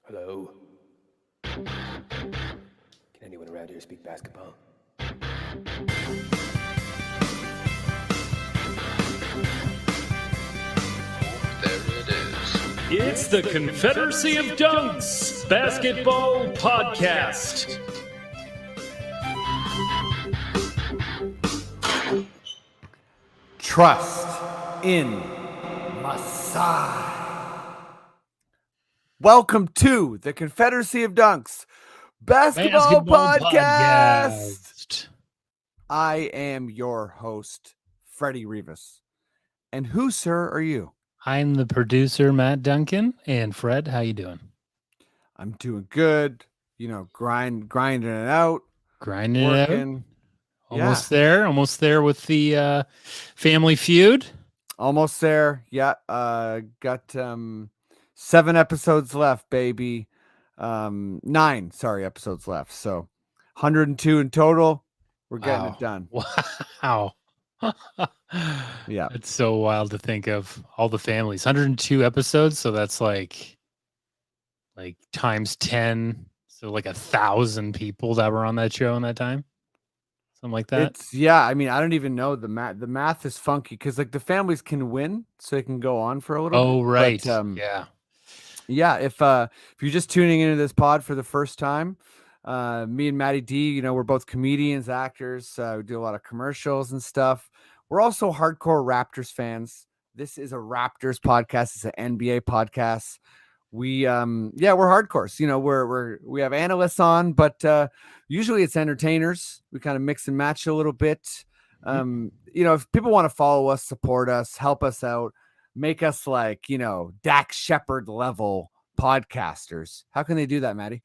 Hello? Can anyone around here speak basketball? There it is. It's the Confederacy of Dunks Basketball Podcast. Trust in Masai. Welcome to the Confederacy of Dunks Basketball Podcast. I am your host, Freddie Rivas. And who, sir, are you? I'm the producer, Matt Duncan. And Fred, how you doing? I'm doing good. You know, grinding it out. Grinding working. it out. Almost there with the Family Feud. Almost there. Yeah. Got 7 episodes left, baby. 9 episodes left. So 102 in total. We're getting it done. Wow. Yeah. It's so wild to think of all the families. 102 episodes, so that's like times 10. So like 1,000 people that were on that show in that time. Something like that. I mean, I don't even know the math. The math is funky because like the families can win, so they can go on for a little bit. Oh, right. But, yeah. If you're just tuning into this pod for the first time, me and Matty D, you know, we're both comedians, actors. We do a lot of commercials and stuff. We're also hardcore Raptors fans. This is a Raptors podcast. It's an NBA podcast. We're hardcore. You know, we have analysts on, but usually it's entertainers. We kind of mix and match a little bit. You know, if people want to follow us, support us, help us out, make us like, you know, Dak Shepard level podcasters, how can they do that, Maddie?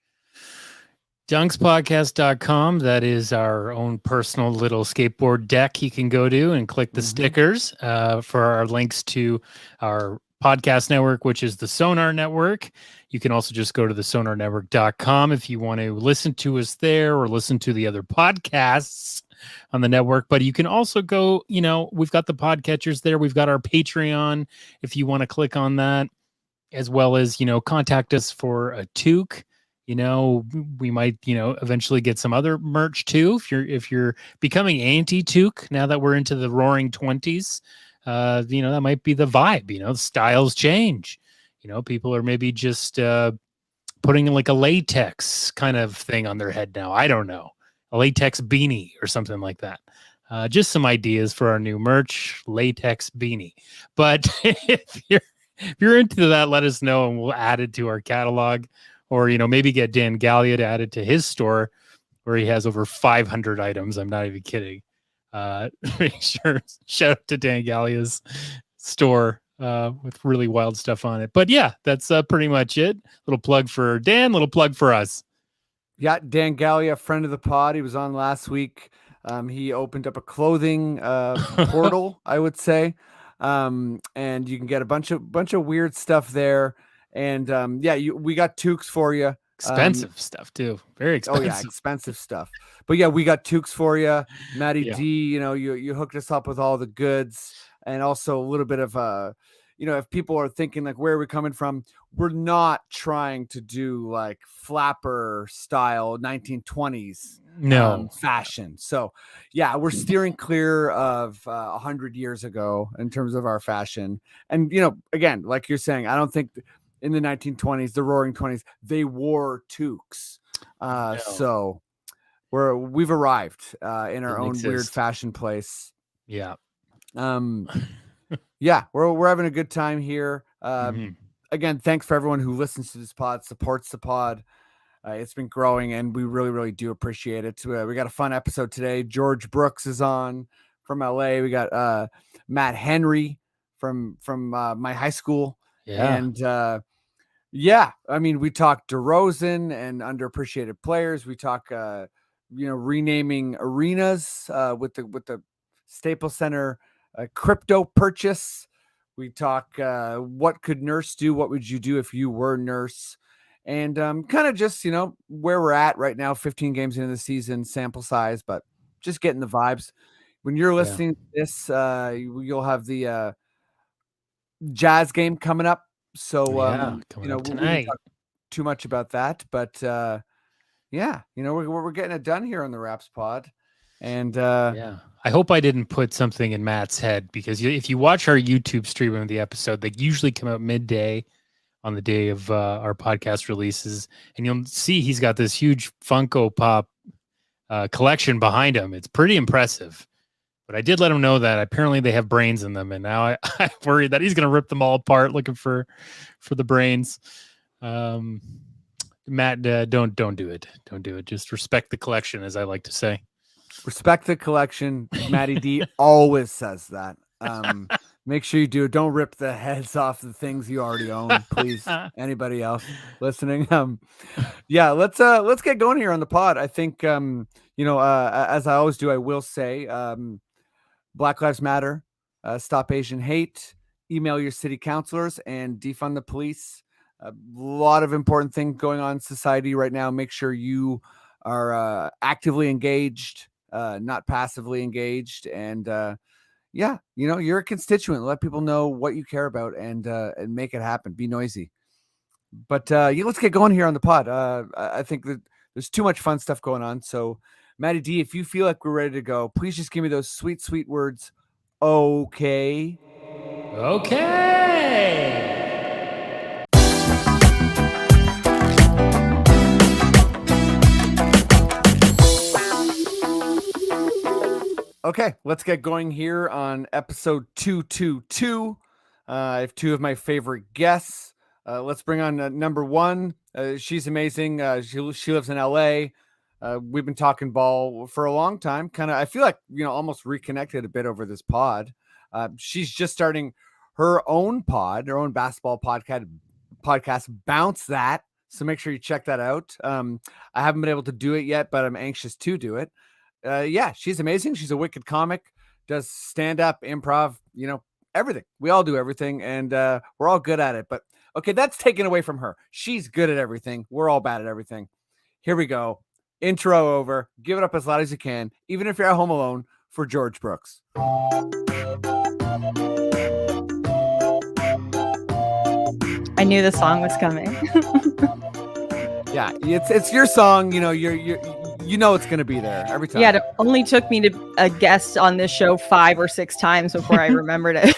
Dunkspodcast.com. That is our own personal little skateboard deck you can go to and click the stickers for our links to our podcast network, which is the Sonar Network. You can also just go to the sonarnetwork.com if you want to listen to us there or listen to the other podcasts on the network. But you can also go, you know, we've got the podcatchers there. We've got our Patreon if you want to click on that, as well as, you know, contact us for a toque. You know, we might, you know, eventually get some other merch too. If you're becoming anti-toque now that we're into the roaring 20s, you know, that might be the vibe. You know, styles change. You know, people are maybe just putting like a latex kind of thing on their head now. I don't know, a latex beanie or something like that. Just some ideas for our new merch, latex beanie. But if you're into that, let us know and we'll add it to our catalog. Or, you know, maybe get Dan Gallia to add it to his store where he has over 500 items. I'm not even kidding. Make sure, shout out to Dan Gallia's store with really wild stuff on it. But yeah, that's pretty much it. Little plug for Dan, little plug for us. Yeah, Dan Gallia, friend of the pod. He was on last week. He opened up a clothing portal, I would say. And you can get a bunch of weird stuff there. And we got toques for you. Expensive stuff too. Very expensive. Oh yeah, expensive stuff. But yeah, we got toques for you. Matty D, you know, you hooked us up with all the goods, and also a little bit of you know, if people are thinking like, where are we coming from? We're not trying to do like flapper style 1920s fashion. So yeah, we're steering clear of 100 years ago in terms of our fashion. And you know, again, like you're saying, I don't think in the 1920s, the roaring 20s, they wore toques. So we've arrived in our own weird fashion place. Yeah. Yeah, we're having a good time here. Again, thanks for everyone who listens to this pod, supports the pod. It's been growing, and we really, really do appreciate it. We got a fun episode today. George Brooks is on from LA. We got Matt Henry from my high school. Yeah. And I mean, we talk DeRozan and underappreciated players. We talk, you know, renaming arenas with the Staples Center crypto purchase. We talk what could Nurse do? What would you do if you were Nurse? And kind of just, you know, where we're at right now, 15 games into the season, sample size, but just getting the vibes. When you're listening to this, you'll have the Jazz game coming up. So coming you know, up we didn't tonight. talk too much about that, but yeah, you know, we're getting it done here on the Raps Pod, and Yeah. I hope I didn't put something in Matt's head because if you watch our YouTube stream of the episode, they usually come out midday on the day of our podcast releases, and you'll see he's got this huge Funko Pop collection behind him. It's pretty impressive. But I did let him know that apparently they have brains in them, and now I'm worried that he's going to rip them all apart looking for the brains. Matt, don't do it. Don't do it. Just respect the collection, as I like to say. respect the collection. Matty D always says that. Make sure you do. Don't rip the heads off the things you already own, please. Anybody else listening? Yeah, let's get going here on the pod. I think you know, as I always do, I will say Black Lives Matter, stop Asian hate, email your city councilors, and defund the police. A lot of important things going on in society right now. Make sure you are actively engaged, not passively engaged, and yeah, you know, you're a constituent. Let people know what you care about, and make it happen. Be noisy. But yeah, let's get going here on the pod. I think that there's too much fun stuff going on. So, Matty D, if you feel like we're ready to go, please just give me those sweet, sweet words. Okay. Okay. Okay, let's get going here on episode 222. I have two of my favorite guests. Let's bring on number one. She's amazing. She lives in LA. We've been talking ball for a long time. Kind of, I feel like, you know, almost reconnected a bit over this pod. She's just starting her own pod, her own basketball podcast. Bounce That. So make sure you check that out. I haven't been able to do it yet, but I'm anxious to do it. Yeah, she's amazing. She's a wicked comic, does stand-up, improv, you know, everything. We all do everything, and we're all good at it. But okay, that's taken away from her. She's good at everything. We're all bad at everything. Here we go. Intro over. Give it up as loud as you can, even if you're at home alone, for George Brooks. I knew the song was coming. Yeah, it's your song. You know, you know it's gonna be there every time. Yeah, it only took me to a guest on this show 5 or 6 times before I remembered it.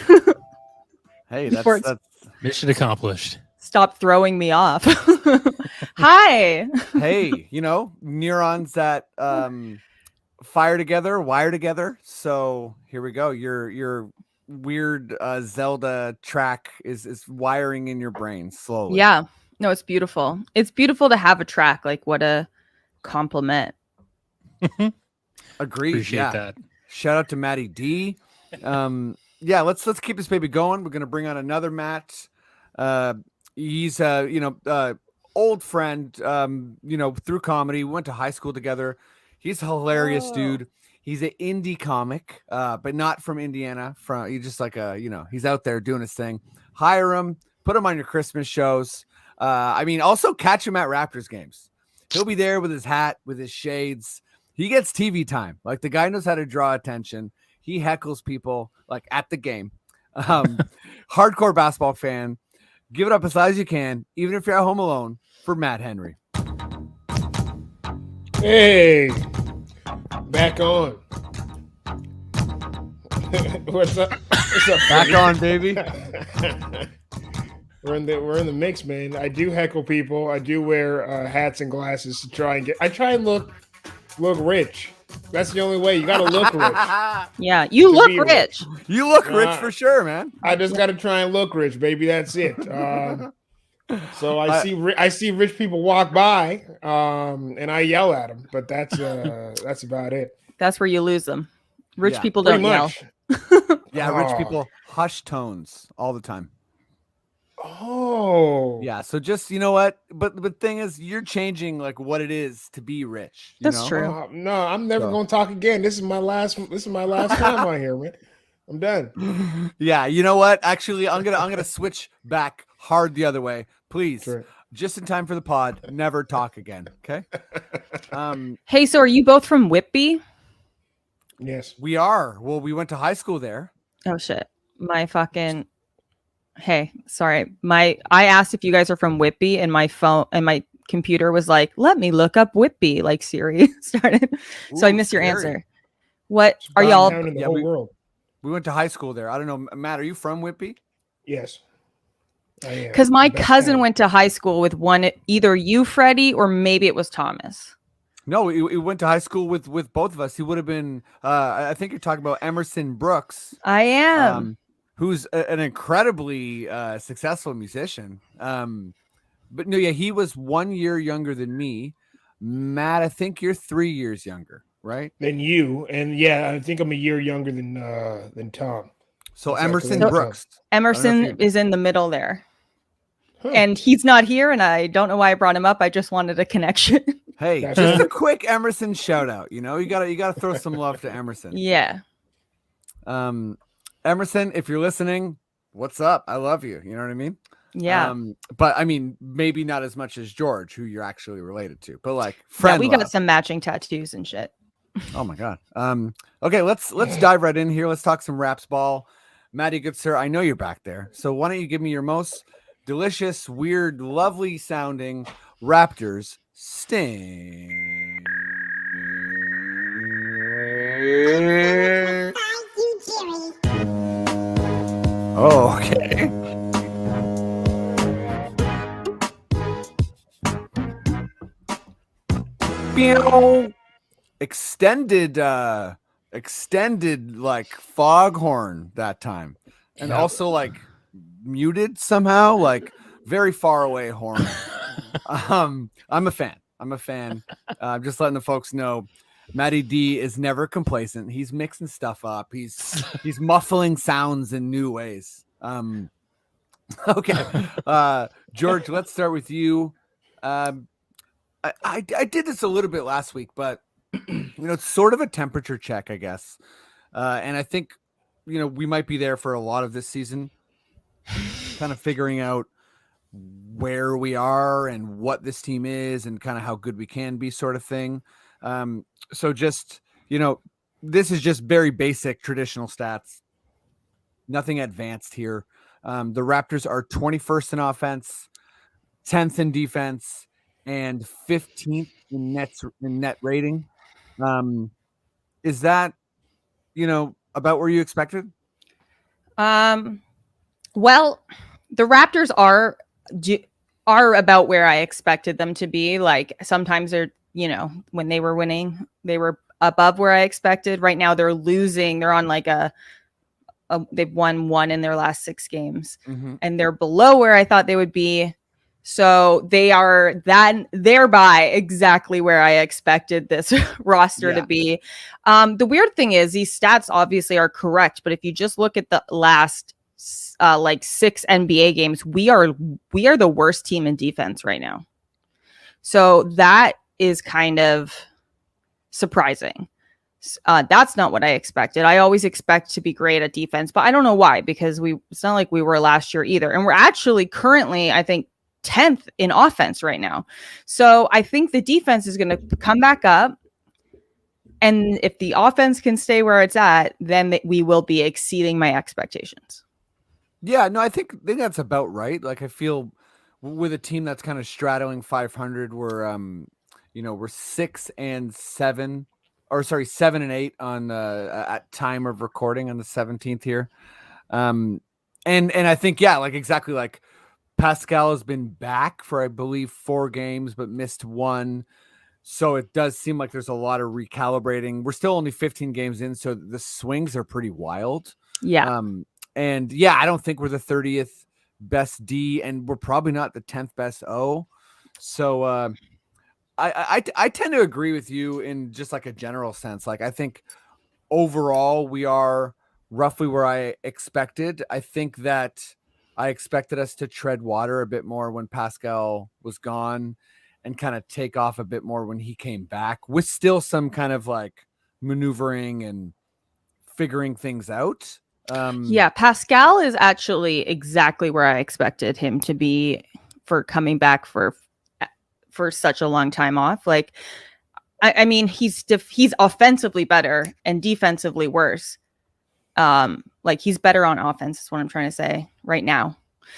Hey, Before that's Mission accomplished. Stop throwing me off. Hi. hey, you know, neurons that fire together, wire together. So here we go. Your weird Zelda track is wiring in your brain slowly. Yeah. No, it's beautiful. It's beautiful to have a track. Like, what a compliment. Agreed. Appreciate that. Shout out to Matty D. Yeah, let's keep this baby going. We're gonna bring on another Matt. He's old friend, you know, through comedy. We went to high school together. He's a hilarious dude. He's an indie comic, but not from Indiana. He's just like he's out there doing his thing. Hire him, put him on your Christmas shows. I mean, also catch him at Raptors games. He'll be there with his hat, with his shades. He gets TV time. Like, the guy knows how to draw attention. He heckles people like at the game. Hardcore basketball fan. Give it up as loud as you can, even if you're at home alone, for Matt Henry. Hey, back on. What's up? What's up? Back on, baby. We're in the mix, man. I do heckle people. I do wear hats and glasses to try and look rich. That's the only way. You gotta look rich. Yeah, you look be rich. You look rich for sure, man. I just gotta try and look rich, baby. That's it. So I see rich people walk by, and I yell at them, but that's about it. That's where you lose them. Rich Yeah, people Pretty don't yell. much. Yeah, rich Oh. people hush tones all the time. Oh, Yeah, so just, you know what? But the thing is, you're changing like what it is to be rich. You That's know? true. No, I'm never So. gonna talk again. This is my last time on here, man. I'm done. Yeah, you know what? Actually, I'm gonna switch back hard the other way. Please, Sure. just in time for the pod. Never talk again. Okay. Hey, so are you both from Whitby? Yes. We are. Well, we went to high school there. Oh shit. Hey, sorry. I asked if you guys are from Whitby, and my phone and my computer was like, "Let me look up Whitby," like Siri started. So I Ooh, missed your scary. answer. What It's are gone y'all? down in the Yeah, whole world. We went to high school there. I don't know, Matt. Are you from Whitby? Yes, I am. Because my The best cousin town. went to high school with either you, Freddie, or maybe it was Thomas. No, he went to high school with both of us. He would have been. I think you're talking about Emerson Brooks, I am. who's an incredibly successful musician. But no, yeah, he was 1 year younger than me. Matt, I think you're 3 years younger, right? Than you, and yeah, I think I'm a year younger than Tom. So That's Emerson correct. Brooks. Emerson is in the middle there. Huh. And he's not here, and I don't know why I brought him up. I just wanted a connection. Hey, That's just a right. quick Emerson shout out. You know, you gotta throw some love to Emerson. Yeah. Emerson, if you're listening, what's up? I love you. You know what I mean? Yeah. But I mean, maybe not as much as George, who you're actually related to, but like Yeah, friend. we love. got some matching tattoos and shit. Oh my god. Okay, let's dive right in here. Let's talk some Raps ball. Maddie, good sir, I know you're back there. So why don't you give me your most delicious, weird, lovely sounding Raptors sting? Oh, okay. Pew. Extended like foghorn that time, and also like muted somehow, like very far away horn. I'm a fan. I'm just letting the folks know Matty D is never complacent. He's mixing stuff up. He's muffling sounds in new ways. Okay. George, let's start with you. I did this a little bit last week, but it's sort of a temperature check, I guess. And I think, we might be there for a lot of this season, kind of figuring out where we are and what this team is and kind of how good we can be, sort of thing. So just, this is just very basic traditional stats. Nothing advanced here. The Raptors are 21st in offense, 10th in defense, and 15th in net rating. Is that, about where you expected? Well, the Raptors are about where I expected them to be. Like sometimes they're, when they were winning, they were above where I expected. Right now they're losing. They're on like they've won 1 in their last 6 games, and they're below where I thought they would be. So they are thereby exactly where I expected this roster to be. The weird thing is these stats obviously are correct, but if you just look at the last 6 NBA games, we are the worst team in defense right now. So that is kind of surprising. That's not what I expected. I always expect to be great at defense, but I don't know why, because it's not like we were last year either. And we're actually currently, I think, 10th in offense right now. So I think the defense is going to come back up. And if the offense can stay where it's at, then we will be exceeding my expectations. Yeah, no, I think that's about right. Like I feel with a team that's kind of straddling 500, we're 6 and 7, or sorry, 7 and 8 on at time of recording on the 17th here. And I think, yeah, like exactly like Pascal has been back for, I believe, 4 games, but missed 1. So it does seem like there's a lot of recalibrating. We're still only 15 games in, so the swings are pretty wild. Yeah. And yeah, I don't think we're the 30th best D, and we're probably not the 10th best O. So I tend to agree with you in just like a general sense. Like I think overall we are roughly where I expected. I think that I expected us to tread water a bit more when Pascal was gone and kind of take off a bit more when he came back, with still some kind of like maneuvering and figuring things out. Yeah, Pascal is actually exactly where I expected him to be for coming back for such a long time off. Like, I mean, he's offensively better and defensively worse. Like he's better on offense is what I'm trying to say right now.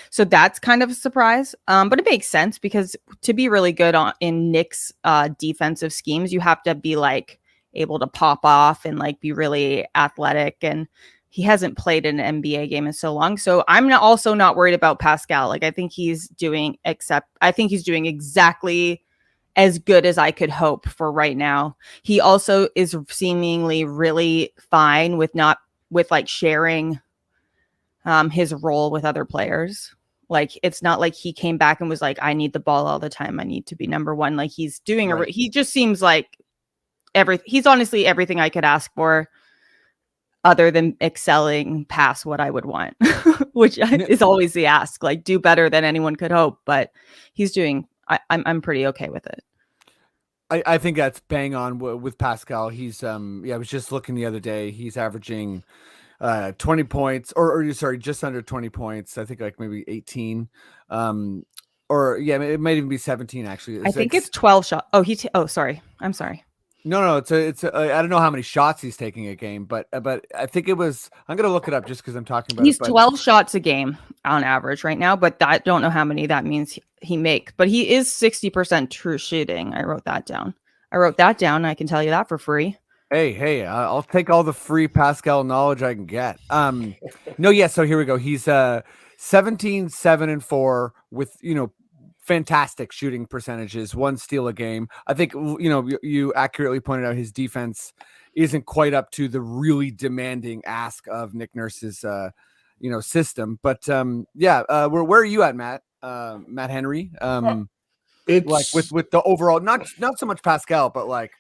So that's kind of a surprise. But it makes sense because to be really good in Nick's defensive schemes, you have to be like able to pop off and like be really athletic. And he hasn't played an NBA game in so long. So I'm also not worried about Pascal. Like I think he's doing exactly as good as I could hope for right now. He also is seemingly really fine with like sharing his role with other players. Like it's not like he came back and was like, I need the ball all the time. I need to be number one. Like he's doing he just seems like he's honestly everything I could ask for other than excelling past what I would want, which is always the ask, like do better than anyone could hope. But he's doing, I'm pretty okay with it. I think that's bang on with Pascal. He's I was just looking the other day. He's averaging 20 points or sorry, just under 20 points. I think like maybe 18. It might even be 17 actually. I think it's 12 shots. Oh, sorry. I'm sorry. No, it's I don't know how many shots he's taking a game, but I think it was. I'm gonna look it up just because I'm talking about. He's 12 shots a game on average right now, but I don't know how many that means he makes. But he is 60% true shooting. I wrote that down. I can tell you that for free. Hey, I'll take all the free Pascal knowledge I can get. So here we go. He's 17, 7, and 4 with fantastic shooting percentages, 1 steal a game. I think, you accurately pointed out his defense isn't quite up to the really demanding ask of Nick Nurse's, system. But where are you at, Matt? Matt Henry? It's like with the overall, not so much Pascal, but like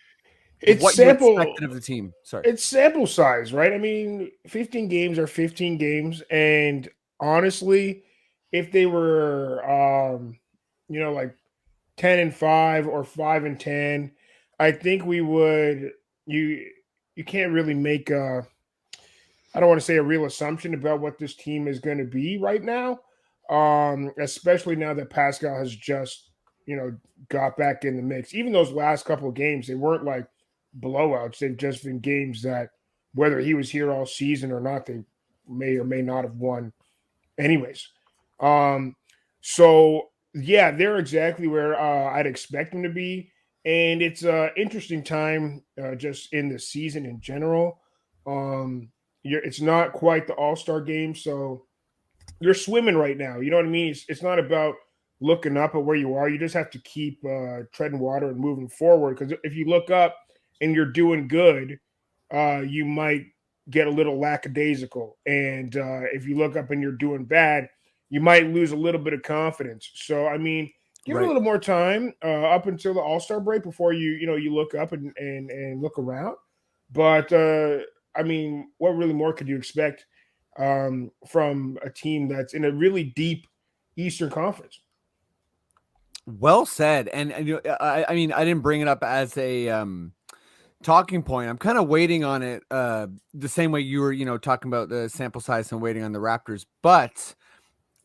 it's what you expected of the team. Sorry. It's sample size, right? I mean, 15 games are 15 games. And honestly, if they were, like 10-5 or 5-10, I think we would. You can't really make I don't want to say a real assumption about what this team is going to be right now, especially now that Pascal has just got back in the mix. Even those last couple of games, they weren't like blowouts. They've just been games that, whether he was here all season or not, they may or may not have won anyways. So yeah, they're exactly where I'd expect them to be. And it's an interesting time just in the season in general. It's not quite the All-Star game, so you're swimming right now. You know what I mean? It's not about looking up at where you are. You just have to keep treading water and moving forward. Because if you look up and you're doing good, you might get a little lackadaisical. And if you look up and you're doing bad, you might lose a little bit of confidence. So, I mean, give it a little more time up until the All-Star break before you look up and look around. But, I mean, what really more could you expect from a team that's in a really deep Eastern Conference? Well said. And I mean, I didn't bring it up as a talking point. I'm kind of waiting on it the same way you were, talking about the sample size and waiting on the Raptors. But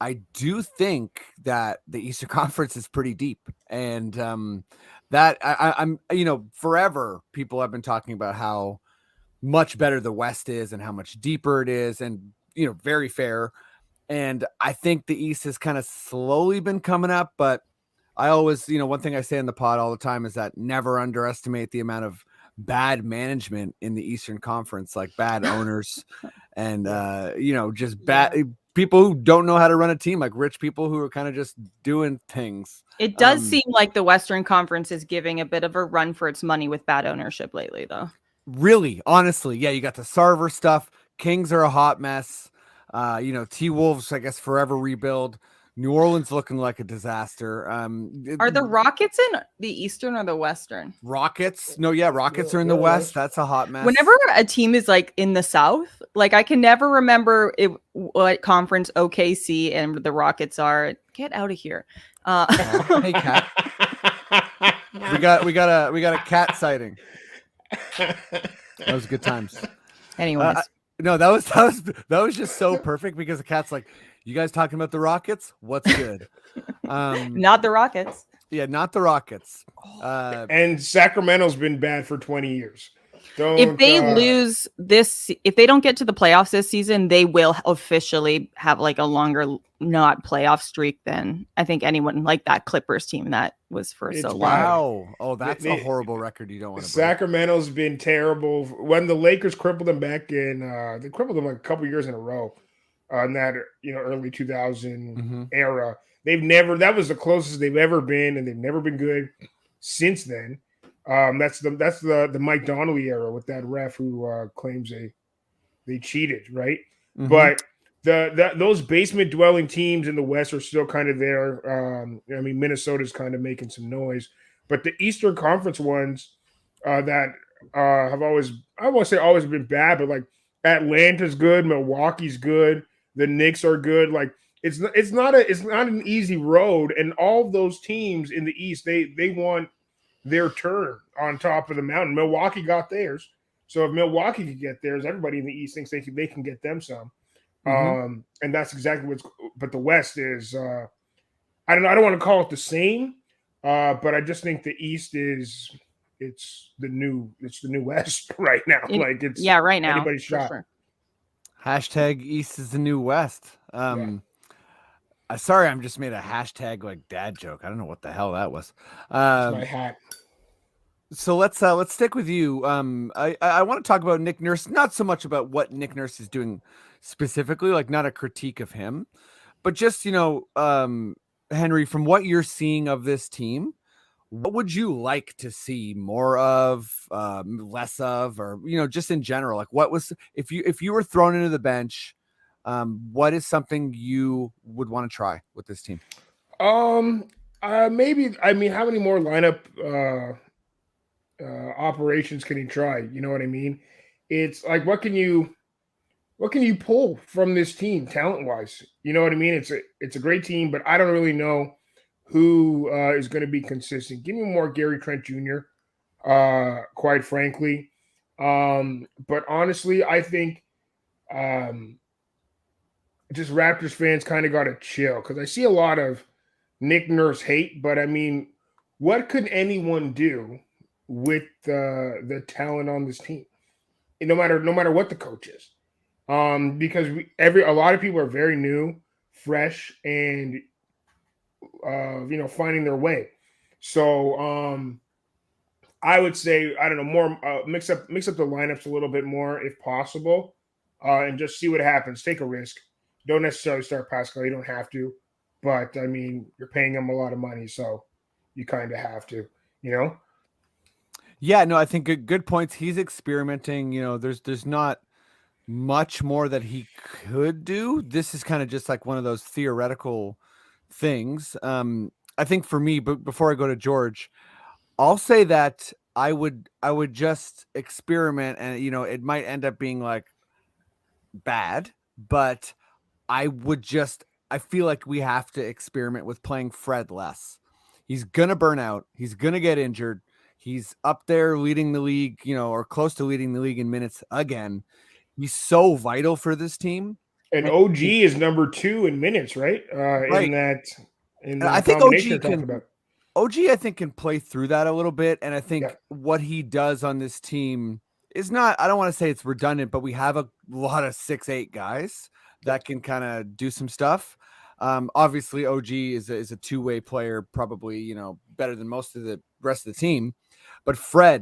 I do think that the Eastern Conference is pretty deep, and that I'm forever people have been talking about how much better the West is and how much deeper it is, and very fair. And I think the East has kind of slowly been coming up, but I always, one thing I say in the pod all the time is that never underestimate the amount of bad management in the Eastern Conference, like bad owners and just bad people who don't know how to run a team, like rich people who are kind of just doing things. It does seem like the Western Conference is giving a bit of a run for its money with bad ownership lately, though. Really, honestly, yeah, you got the Sarver stuff. Kings are a hot mess. T-Wolves, I guess, forever rebuild. New Orleans looking like a disaster. Are the Rockets in the Eastern or the Western? Rockets? No, yeah, Rockets are in the West. That's a hot mess. Whenever a team is like in the South, like I can never remember what conference OKC and the Rockets are. Get out of here. Hey, Cat. we got a cat sighting. That was good times. Anyways. No, that was just so perfect because the cat's like, you guys talking about the Rockets? What's good? Not the Rockets. Yeah, not the Rockets. And Sacramento's been bad for 20 years. If they lose this, if they don't get to the playoffs this season, they will officially have like a longer not playoff streak than I think anyone like that Clippers team that was for so long. Wow. Oh, that's a horrible record you don't want to break. Sacramento's been terrible. When the Lakers crippled them back in, they crippled them like a couple years in a row in that early 2000 era. That was the closest they've ever been, and they've never been good since then. That's the Mike Donnelly era with that ref who claims they cheated, right? But those basement dwelling teams in the West are still kind of there. I mean, Minnesota's kind of making some noise, but the Eastern Conference ones that have always, I won't say always been bad, but like Atlanta's good, Milwaukee's good, the Knicks are good. Like it's not an easy road, and all of those teams in the East they want their turn on top of the mountain. Milwaukee got theirs. So if Milwaukee could get theirs, everybody in the East thinks they can get them some. And that's exactly but the West is I don't want to call it the same, but I just think the East it's the new West right now. Right now. Anybody's shot. Sure. Hashtag East is the new West. Sorry, I'm just made a hashtag like dad joke. I don't know what the hell that was. My hat. So let's stick with you. I want to talk about Nick Nurse, not so much about what Nick Nurse is doing specifically, like not a critique of him, but just Henry, from what you're seeing of this team, what would you like to see more of, less of, or just in general? Like, what was if you were thrown into the bench? What is something you would want to try with this team? Maybe, I mean, how many more lineup operations can he try? You know what I mean? It's like, what can you pull from this team talent wise? You know what I mean? It's a great team, but I don't really know who is going to be consistent. Give me more Gary Trent Jr. Quite frankly. But honestly, I think just Raptors fans kind of got to chill, because I see a lot of Nick Nurse hate, but I mean, what could anyone do with the talent on this team? No matter what the coach is, because a lot of people are very new, fresh, and finding their way. So I would say, I don't know, more mix up the lineups a little bit more if possible, and just see what happens. Take a risk. Don't necessarily start Pascal. You don't have to, but I mean, you're paying him a lot of money, so you kind of have to, Yeah, no, I think good points. He's experimenting. There's not much more that he could do. This is kind of just like one of those theoretical things. I think for me, but before I go to George, I'll say that I would just experiment, and it might end up being like bad, but I feel like we have to experiment with playing Fred less. He's gonna burn out. He's gonna get injured. He's up there leading the league, or close to leading the league in minutes again. He's so vital for this team. And OG is number 2 in minutes, right? Right. In that I think OG I think can play through that a little bit. And I think what he does on this team is not, I don't want to say it's redundant, but we have a lot of 6'8" guys that can kind of do some stuff. Obviously OG is a two-way player, probably, better than most of the rest of the team. But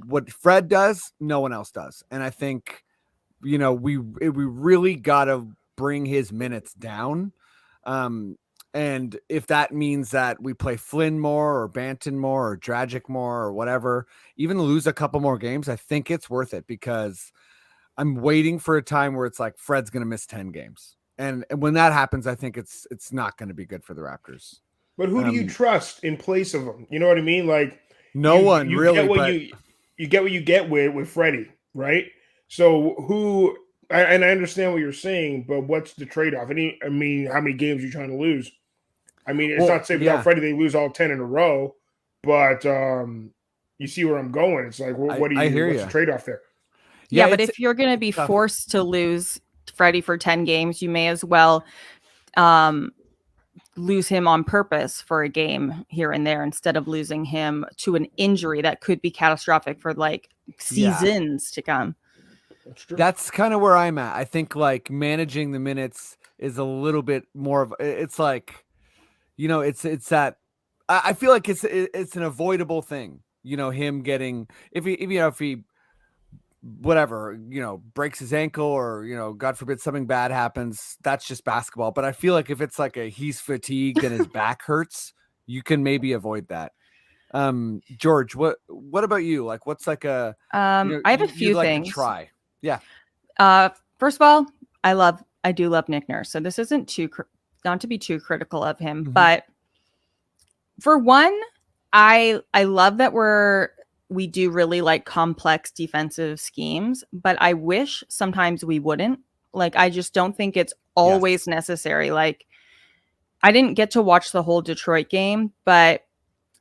what Fred does, no one else does. And I think, we really got to bring his minutes down. And if that means that we play Flynn more or Banton more or Dragic more or whatever, even lose a couple more games, I think it's worth it, because I'm waiting for a time where it's like Fred's going to miss 10 games. And when that happens, I think it's not going to be good for the Raptors. But who do you trust in place of him? You know what I mean? Like, no one really. You get what you get with Freddie, right? So who? And I understand what you're saying, but what's the trade-off? How many games are you trying to lose? I mean, it's not to say without Freddie they lose all 10 in a row, but you see where I'm going. It's like, what's the trade-off there? Yeah, but if you're going to be forced to lose Freddie for 10 games, you may as well lose him on purpose for a game here and there instead of losing him to an injury that could be catastrophic for like seasons to come. That's true. That's kind of where I'm at. I think like managing the minutes is a little bit more of, it's like, it's that I feel like it's an avoidable thing, him getting, if he whatever, breaks his ankle or, God forbid something bad happens, that's just basketball. But I feel like if it's like he's fatigued and his back hurts, you can maybe avoid that. George, what about you? Like, what's like a, I have a few like things. To try. Yeah. First of all, I do love Nick Nurse. So this isn't not to be too critical of him, but for one, I love that we do really like complex defensive schemes, but I wish sometimes we wouldn't. Like, I just don't think it's always necessary. Like, I didn't get to watch the whole Detroit game, but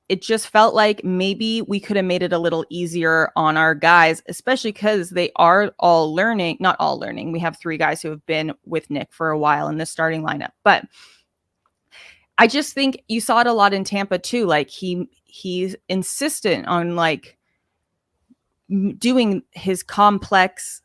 it just felt like maybe we could have made it a little easier on our guys, especially because they are all learning. Not all learning. We have 3 guys who have been with Nick for a while in the starting lineup, but I just think you saw it a lot in Tampa too. Like he's insistent on like doing his complex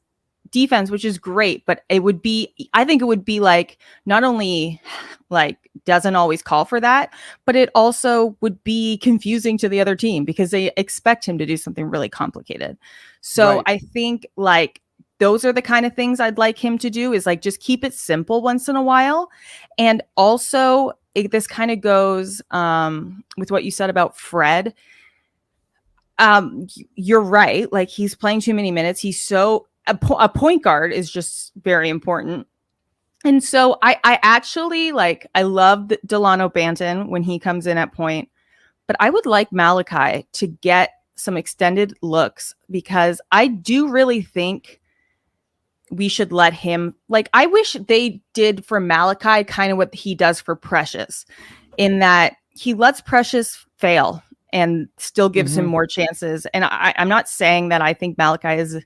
defense, which is great, but I think it would be like, not only like doesn't always call for that, but it also would be confusing to the other team because they expect him to do something really complicated. So I think like those are the kind of things I'd like him to do, is like just keep it simple once in a while. And also this kind of goes with what you said about Fred. You're right. Like, he's playing too many minutes. He's so a point guard is just very important. And so I actually like, I love Delano Banton when he comes in at point, but I would like Malachi to get some extended looks because I do really think we should let him, like, I wish they did for Malachi kind of what he does for Precious, in that he lets Precious fail and still gives him more chances. And I'm not saying that I think Malachi is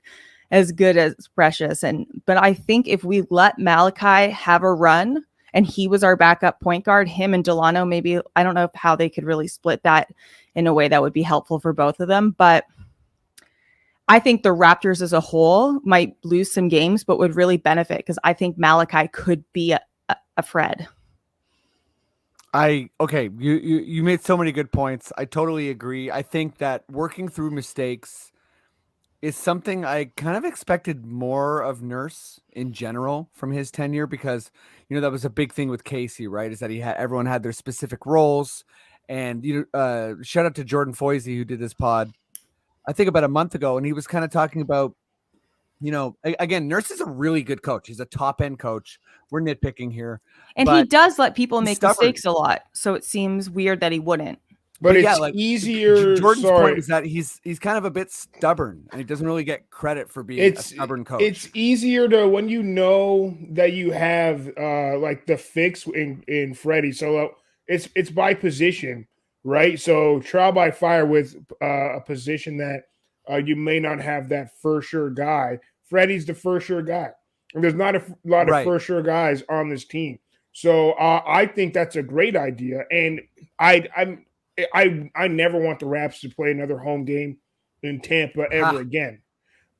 as good as Precious, but I think if we let Malachi have a run and he was our backup point guard, him and Delano, maybe, I don't know how they could really split that in a way that would be helpful for both of them. But I think the Raptors as a whole might lose some games, but would really benefit because I think Malachi could be a Fred. You made so many good points. I totally agree. I think that working through mistakes is something I kind of expected more of Nurse in general from his tenure, because that was a big thing with Casey, right? Is that everyone had their specific roles. And shout out to Jordan Foisey, who did this pod I think about a month ago, and he was kind of talking about, again, Nurse is a really good coach. He's a top end coach. We're nitpicking here. And he does let people make mistakes a lot. So it seems weird that he wouldn't. But it's easier. Jordan's point is that he's kind of a bit stubborn, and he doesn't really get credit for being a stubborn coach. It's easier to, when you know that you have like the fix in Freddie. So it's by position, right? So trial by fire with a position that you may not have that for sure guy. Freddie's the for sure guy, and there's not a lot of for sure guys on this team. So I think that's a great idea, and I never want the Raps to play another home game in Tampa ever again.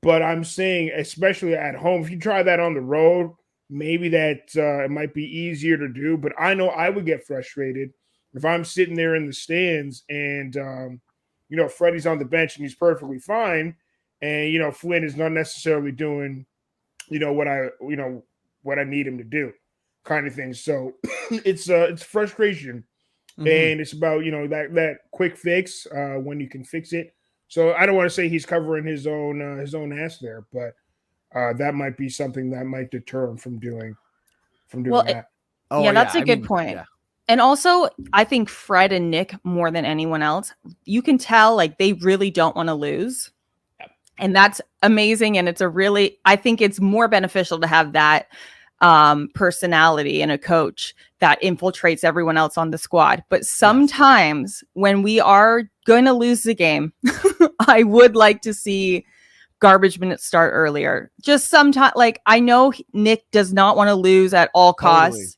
But I'm saying, especially at home, if you try that on the road, maybe that it might be easier to do. But I know I would get frustrated if I'm sitting there in the stands and, Freddie's on the bench and he's perfectly fine. And, Flynn is not necessarily doing, what I need him to do, kind of thing. So it's frustration. And it's about, that quick fix when you can fix it. So I don't want to say he's covering his own ass there, but that might be something that might deter him from doing that. That's a good point. Yeah. And also, I think Fred and Nick, more than anyone else, you can tell like they really don't want to lose. And that's amazing. And I think it's more beneficial to have that personality and a coach that infiltrates everyone else on the squad. But sometimes when we are going to lose the game, I would like to see garbage minutes start earlier. Just sometimes, like, I know Nick does not want to lose at all costs,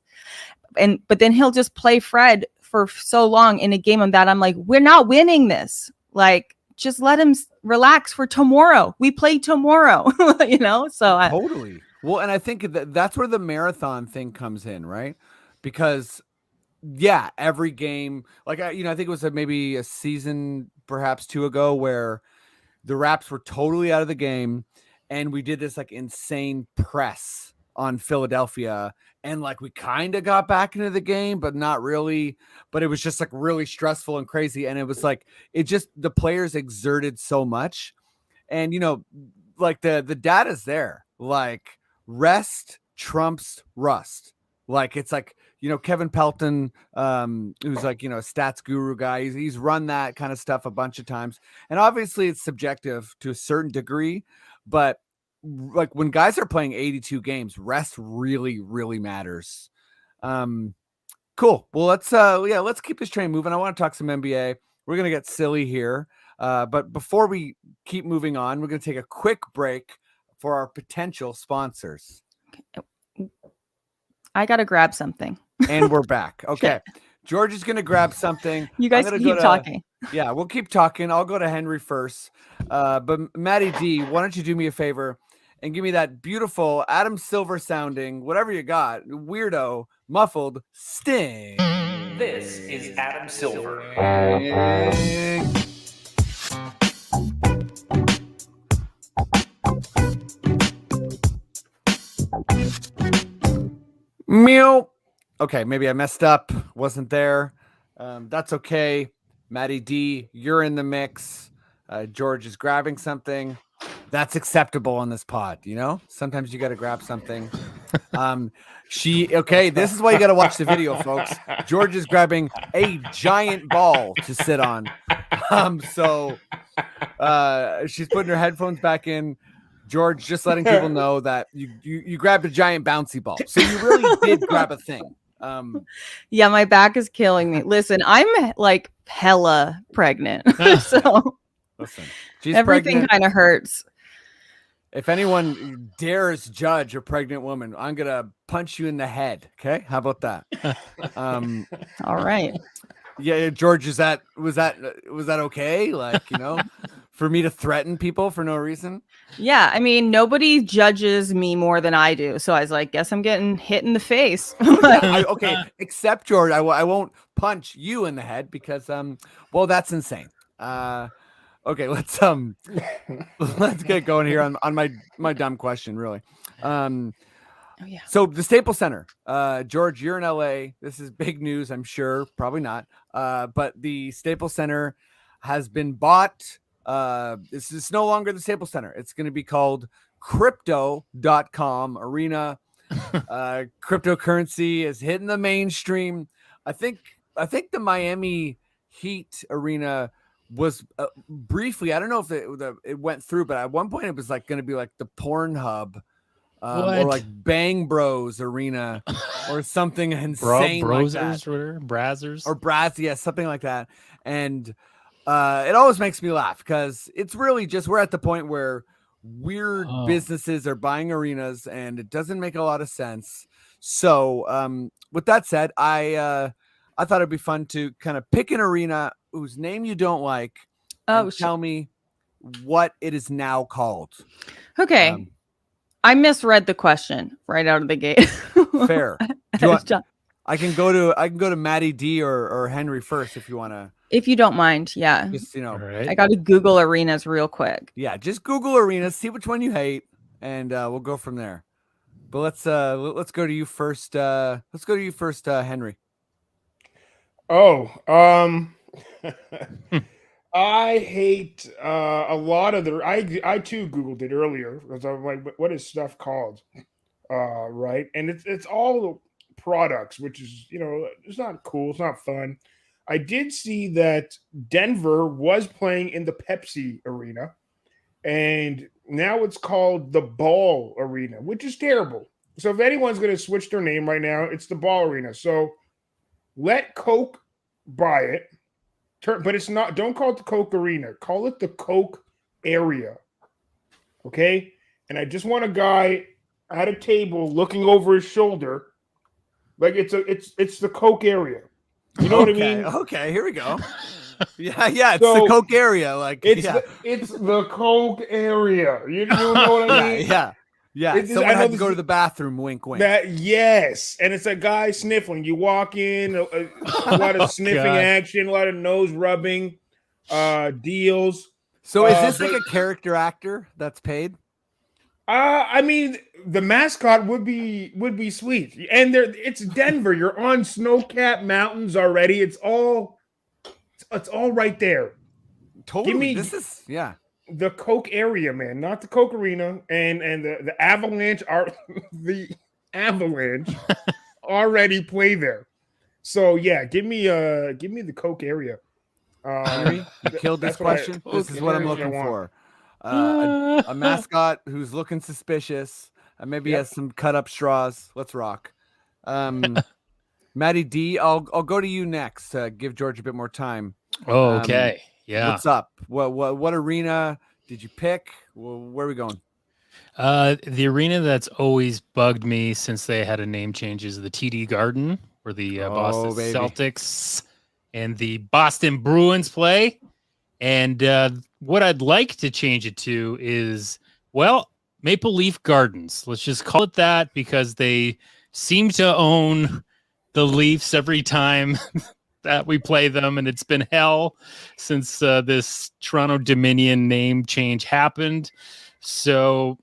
but then he'll just play Fred for so long in a game of that. I'm like, we're not winning this. Like, just let him relax for tomorrow. We play tomorrow, you know? So totally. Well, and I think that's where the marathon thing comes in, right? Because yeah, every game, like I think it was maybe a season, perhaps 2 ago, where the Raps were totally out of the game, and we did this like insane press on Philadelphia, and like we kind of got back into the game, but not really. But it was just like really stressful and crazy, and it was like the players exerted so much, and like the data's there, like rest trumps rust. Like it's like Kevin Pelton, who's like a stats guru guy. He's run that kind of stuff a bunch of times, and obviously it's subjective to a certain degree, but like when guys are playing 82 games, rest really, really matters. Cool. Well, let's keep this train moving. I want to talk some NBA. We're gonna get silly here, but before we keep moving on, we're gonna take a quick break for our potential sponsors. I gotta grab something. And we're back. Okay. George is gonna grab something. You guys keep talking. Yeah, we'll keep talking. I'll go to Henry first. But Maddie D, why don't you do me a favor and give me that beautiful Adam Silver sounding, whatever you got, weirdo, muffled sting. This is Adam Silver. Meow. Okay, maybe I messed up. Wasn't there. That's okay. Maddie D, you're in the mix. George is grabbing something. That's acceptable on this pod, Sometimes you got to grab something. This is why you got to watch the video, folks. George is grabbing a giant ball to sit on. So she's putting her headphones back in. George, just letting people know that you grabbed a giant bouncy ball. So you really did grab a thing. Yeah, my back is killing me. Listen, I'm like hella pregnant. So listen, she's everything kind of hurts. If anyone dares judge a pregnant woman, I'm gonna punch you in the head. Okay, how about that? All right. Yeah, George, was that okay? Like, for me to threaten people for no reason? Yeah, I mean, nobody judges me more than I do. So I was like, guess I'm getting hit in the face. Okay, except George, I won't punch you in the head because well, that's insane. Okay, let's get going here on my dumb question, really. So the Staples Center, George, you're in LA. This is big news, I'm sure. Probably not. But the Staples Center has been bought. This is no longer the Staples Center. It's going to be called Crypto.com Arena. Cryptocurrency is hitting the mainstream. I think the Miami Heat Arena was briefly, I don't know if it went through, but at one point it was like going to be like the Pornhub or like Bang Bros Arena or something insane like that. Or Brazzers or Braz, yeah, something like that. And it always makes me laugh because it's really just we're at the point where weird businesses are buying arenas and it doesn't make a lot of sense. So with that said, I thought it'd be fun to kind of pick an arena whose name you don't like and tell me what it is now called. Okay. I misread the question right out of the gate. Fair. I can go to Maddie D or Henry first if you want to. If you don't mind, yeah. Just, right. I got to Google arenas real quick. Yeah, just Google arenas, see which one you hate, and we'll go from there. But let's go to you first. Let's go to you first, Henry. I hate a lot of I too Googled it earlier because I'm like, what is stuff called? Right, and it's all the products, which is it's not cool, it's not fun. I did see that Denver was playing in the Pepsi Arena, and now it's called the Ball Arena, which is terrible. So if anyone's going to switch their name right now, it's the Ball Arena. So let Coke buy it, but it's not. Don't call it the Coke Arena. Call it the Coke Area. Okay? And I just want a guy at a table looking over his shoulder, Like it's the Coke area. You know what I mean? Okay, here we go. Yeah, it's So, the Coke area. Like, It's yeah, it's the Coke area. You know what I mean? yeah. It's just- Someone I know had to this go to is- the bathroom. Wink, wink. That yes, and it's a guy sniffling. You walk in, a lot of sniffing God. action, a lot of nose rubbing, deals. So is this like but- a character actor that's paid? I mean, the mascot would be sweet, and it's Denver. You're on snow-capped mountains already. It's all right there. Totally. me- This is The Coke area, man, not the Coke Arena, and the Avalanche are the Avalanche already play there. So yeah, give me the Coke area. Henry, you killed this that's what I- question. This is what I'm Here's what I looking want. for. A mascot who's looking suspicious and maybe Yep. has some cut up straws. Let's rock. Maddie D, I'll go to you next. Give George a bit more time. Oh, okay. Yeah. What's up? What arena did you pick? Where are we going? The arena that's always bugged me since they had a name change is the TD Garden, where the Boston baby. Celtics and the Boston Bruins play. And what I'd like to change it to is, well, Maple Leaf Gardens. Let's just call it that because they seem to own the Leafs every time that we play them, and it's been hell since this Toronto Dominion name change happened. So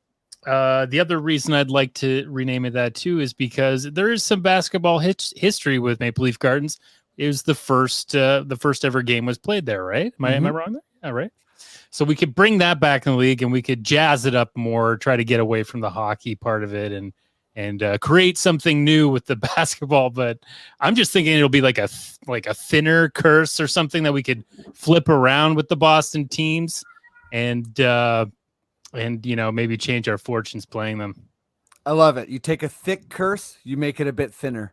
the other reason I'd like to rename it that too is because there is some basketball history with Maple Leaf Gardens. It was the first ever game was played there, right? Am I wrong there? Yeah, right. So we could bring that back in the league, and we could jazz it up more, try to get away from the hockey part of it, and create something new with the basketball. But I'm just thinking it'll be like a thinner curse or something that we could flip around with the Boston teams, and maybe change our fortunes playing them. I love it. You take a thick curse, you make it a bit thinner.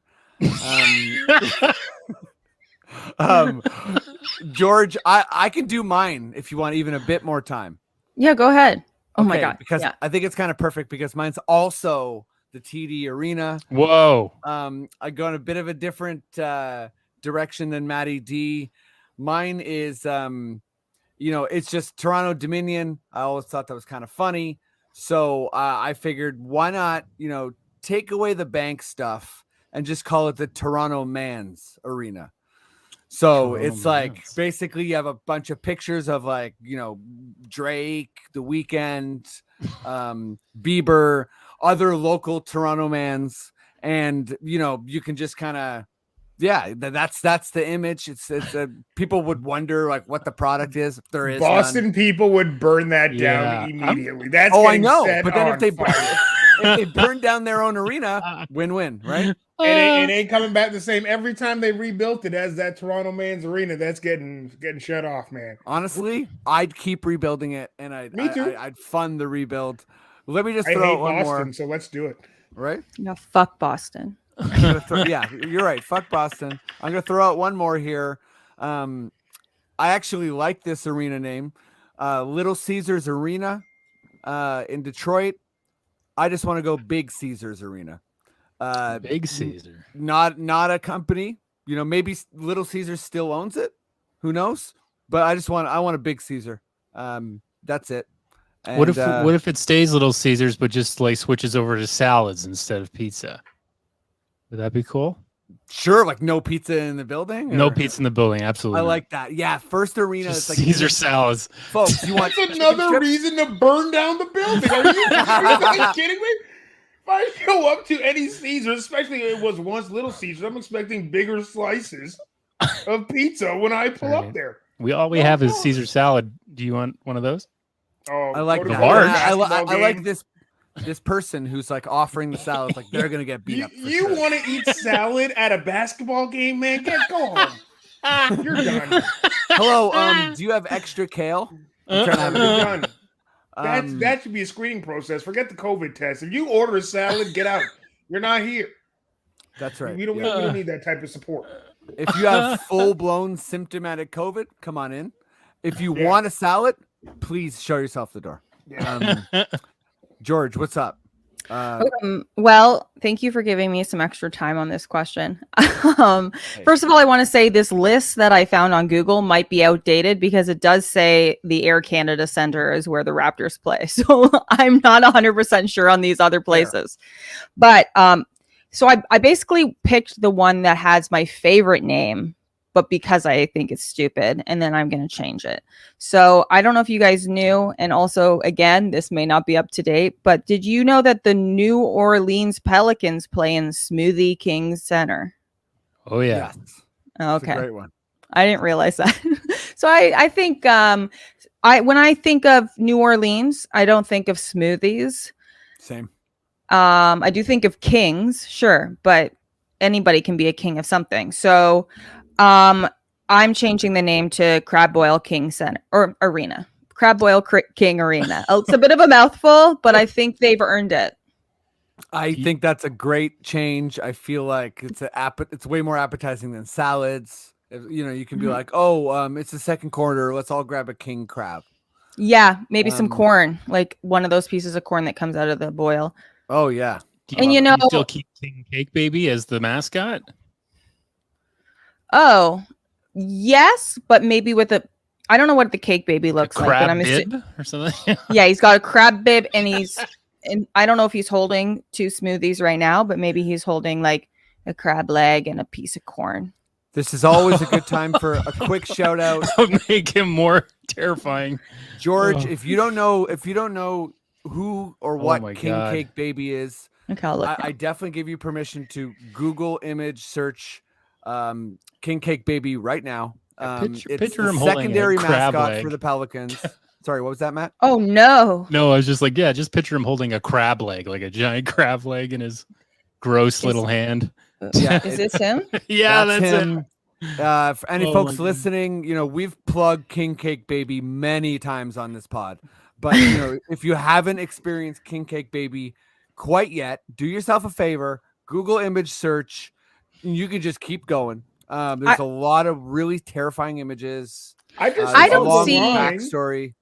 George, I can do mine if you want even a bit more time. Yeah, go ahead. Oh my Okay, god. because Yeah. I think it's kind of perfect because mine's also the TD Arena. Whoa. I go in a bit of a different direction than Matty D. Mine is it's just Toronto Dominion. I always thought that was kind of funny. So I figured why not, take away the bank stuff and just call it the Toronto Man's Arena. So Toronto it's like Man's. basically you have a bunch of pictures of Drake, The Weeknd, Bieber, other local Toronto Mans, and you can just kind of that's the image. It's people would wonder like what the product is if there is Boston none. people would burn that Yeah. down immediately. That's I getting know, set but then on fire. if they burn down their own arena, win-win, right? And it ain't coming back the same every time they rebuilt it as that Toronto Man's Arena. That's getting shut off, man. Honestly, I'd keep rebuilding it, and Me too. I'd fund the rebuild. Let me just I throw hate out one Boston, more, so let's do it. right? No, fuck Boston. Yeah, you're right. Fuck Boston. I'm gonna throw out one more here. I actually like this arena name, Little Caesars Arena, in Detroit. I just want to go Big Caesars Arena. Big Caesar. Not a company. Maybe Little Caesars still owns it. Who knows? But I want a Big Caesar. That's it. And, What if it stays Little Caesars but just like switches over to salads instead of pizza? Would that be cool? Sure, like no pizza in the building? No or- pizza in the building, absolutely. I not. like that. Yeah, first arena Just it's like Caesar salads. folks, you want That's chicken another strips? reason to burn down the building. Are you kidding me? If I show up to any Caesars, especially if it was once Little Caesars, I'm expecting bigger slices of pizza when I pull Right. up there. We have is Caesar salad. Do you want one of those? Oh, I like go to that. a large. basketball I like game. this person who's like offering the salads like they're gonna get beat You, up. For you sure. want to eat salad at a basketball game, man? Go home. You're done. Hello, do you have extra kale? I'm trying to have You're it. done. That should be a screening process. Forget the COVID test. If you order a salad, get out. You're not here. That's right. We don't, yeah. we don't need that type of support. If you have full blown symptomatic COVID, come on in. If you Yeah. want a salad, please show yourself the door. Yeah. George, what's up? Well, thank you for giving me some extra time on this question. First of all, I want to say this list that I found on Google might be outdated because it does say the Air Canada Center is where the Raptors play. So I'm not 100% sure on these other places. But so I basically picked the one that has my favorite name, but because I think it's stupid, and then I'm going to change it. So I don't know if you guys knew, and also, again, this may not be up to date, but did you know that the New Orleans Pelicans play in Smoothie King Center? Oh, yeah. Yes. Okay. It's a great one. I didn't realize that. So I think when I think of New Orleans, I don't think of smoothies. Same. I do think of kings, sure, but anybody can be a king of something. So I'm changing the name to Crab Boil King Center or Arena. Crab Boil King Arena. It's a bit of a mouthful, but I think they've earned it. I think that's a great change. I feel like it's way more appetizing than salads. You can be like, it's the second quarter. Let's all grab a king crab. Yeah, maybe some corn, like one of those pieces of corn that comes out of the boil. Oh yeah. And do you still keep King Cake Baby as the mascot? Oh, yes, but maybe with I don't know what the cake baby looks like, but I'm bib or something. Yeah, he's got a crab bib, and I don't know if he's holding 2 smoothies right now, but maybe he's holding like a crab leg and a piece of corn. This is always a good time for a quick shout out. Make him more terrifying. George, if you don't know who or what King God. Cake Baby is, Okay, I definitely give you permission to Google image search King Cake Baby right now. It's picture the him holding secondary a crab mascot leg. for the Pelicans. Sorry, what was that, Matt? Oh no. No, I was just like, just picture him holding a crab leg, like a giant crab leg in his gross little hand. Yeah, Is this him? Yeah, that's him. it. For any folks listening, we've plugged King Cake Baby many times on this pod. But if you haven't experienced King Cake Baby quite yet, do yourself a favor, Google image search. You can just keep going. There's a lot of really terrifying images. I don't see backstory.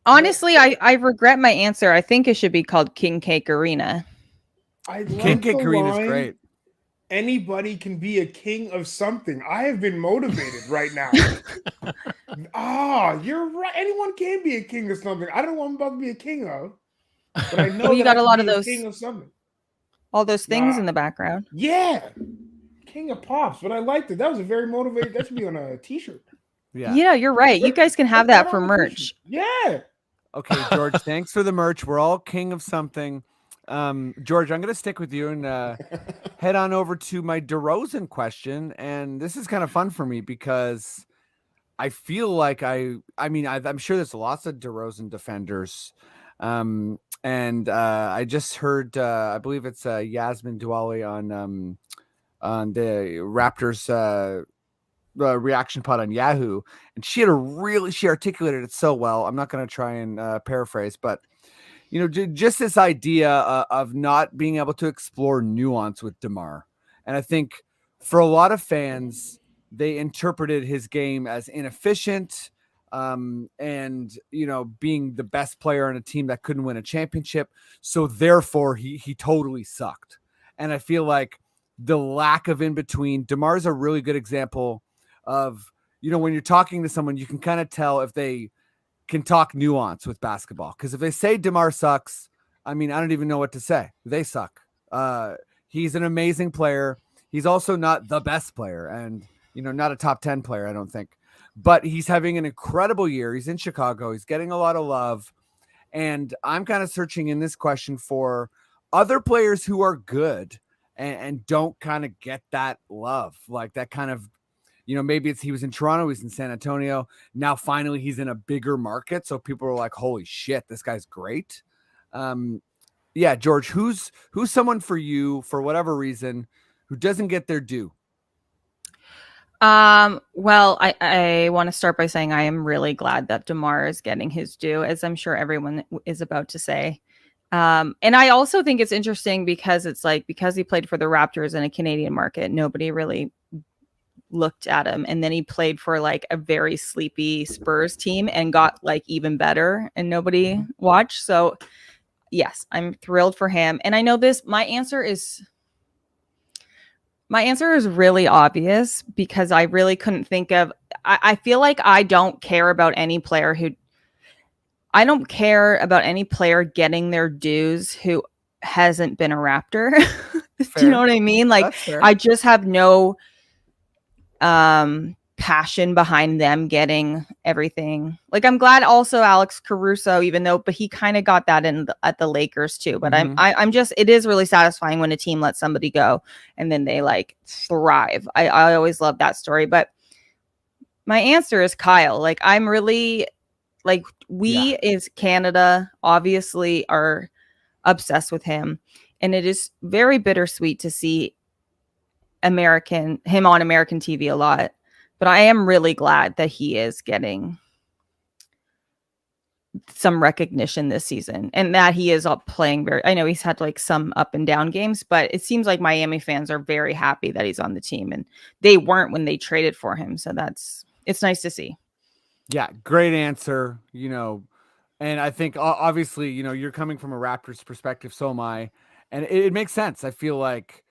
Honestly, I regret my answer. I think it should be called King Cake Arena. King Cake Arena is great. Anybody can be a king of something. I have been motivated right now. You're right. Anyone can be a king of something. I don't know what I'm about to be a king of, but I know you got a lot of those king of something. All those things in the background. Yeah, king of pops. But I liked it. That was a very motivated. That should be on a t-shirt. Yeah, you're right. You guys can have that for merch. Yeah. Okay, George. Thanks for the merch. We're all king of something. George, I'm going to stick with you and head on over to my DeRozan question. And this is kind of fun for me because I feel like I'm sure there's lots of DeRozan defenders. And I just heard, I believe it's Yasmin Douali on the Raptors reaction pod on Yahoo. And she articulated it so well. I'm not going to try and paraphrase, but just this idea of not being able to explore nuance with DeMar. And I think for a lot of fans, they interpreted his game as inefficient and, being the best player on a team that couldn't win a championship. So therefore he totally sucked. And I feel like the lack of in between, DeMar is a really good example of, when you're talking to someone, you can kind of tell if they can talk nuance with basketball. Because if they say DeMar sucks, I don't even know what to say. They suck. He's an amazing player. He's also not the best player and, not a top 10 player, I don't think. But he's having an incredible year. He's in Chicago. He's getting a lot of love. And I'm kind of searching in this question for other players who are good and don't kind of get that love. Like that kind of, maybe he was in Toronto, he's in San Antonio. Now, finally, he's in a bigger market. So people are like, holy shit, this guy's great. George, who's someone for you, for whatever reason, who doesn't get their due? Well, I want to start by saying I am really glad that DeMar is getting his due, as I'm sure everyone is about to say. And I also think it's interesting because because he played for the Raptors in a Canadian market, nobody really looked at him. And then he played for like a very sleepy Spurs team and got like even better and nobody watched. So yes, I'm thrilled for him. And I know my answer is really obvious because I really couldn't think of, I feel like I don't care about any player getting their dues who hasn't been a Raptor. Do you know what I mean? Like, I just have no passion behind them getting everything. Like, I'm glad also Alex Caruso, but he kind of got that at the Lakers too. But I'm just, it is really satisfying when a team lets somebody go and then they like thrive. I always love that story. But my answer is Kyle. Like, I'm really like, we as Canada obviously are obsessed with him, and it is very bittersweet to see him on American TV a lot. But I am really glad that he is getting some recognition this season and that he is playing I know he's had like some up and down games, but it seems like Miami fans are very happy that he's on the team, and they weren't when they traded for him. So it's nice to see. Yeah, great answer. And I think obviously, you're coming from a Raptors perspective, so am I. And it makes sense. I feel like